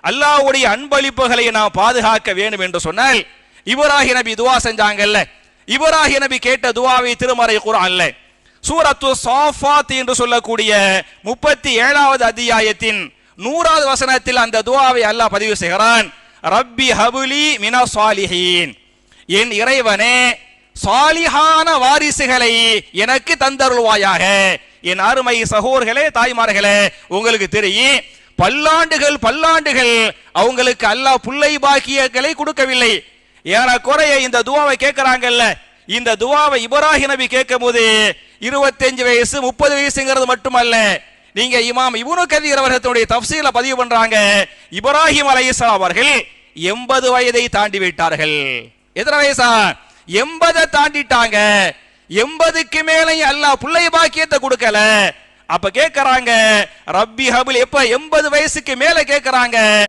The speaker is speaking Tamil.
அல்லாஹ்வுடைய அன்பளிப்புகளை நாம் பாதுகாக்க வேண்டும் என்று சொன்னால் இப்ராஹிம் நபி துஆ செஞ்சாங்கல்ல, இப்ராஹிம் நபி கேட்ட துஆவை திருமறை குர்ஆன்ல சூரத்து ஸாஃபாத் என்று சொல்லக்கூடிய 37வது அத்தியாயத்தின் 100வது வசனத்தில் அந்த துஆவை அல்லாஹ் பதிவு செய்கிறான். ரப்பி ஹபுலி மினஸ் சாலிஹீன், என் இறைவனே சாலிஹான வாரிசுகளை எனக்கு தந்தருள்வாயாக. என் அருமை சகோதரர்களே, தாய்மார்களே, உங்களுக்கு தெரியும் பல்லாண்டுகள் அவங்களுக்கு அல்லாஹ் புள்ளை பாக்கியங்களை கொடுக்கவில்லை. ஏறக்குறைய இந்த துஆவை கேட்கிறாங்கல்ல, இந்த துஆவை இப்ராஹிம் நபி கேட்கும் போது 25 வயசு 30 வயசுங்கிறது மட்டுமல்ல, நீங்க இமாம் இப்னு கதீர் அவர்களுடைய தஃப்சீர்ல பதிவு பண்றாங்க, இப்ராஹிம் அலைஹிஸ்ஸலாம் அவர்கள் 80 வயதை தாண்டி விட்டார்கள். எத்தனை வயசா? 80 தாண்டிட்டாங்க. 80க்கு மேலே அல்லாஹ் புள்ளை பாக்கியத்தை கொடுக்கல. அப்ப கேட்கறாங்க ரப்பி ஹபுல், எப்ப 80 வயசுக்கு மேல கேட்கறாங்க.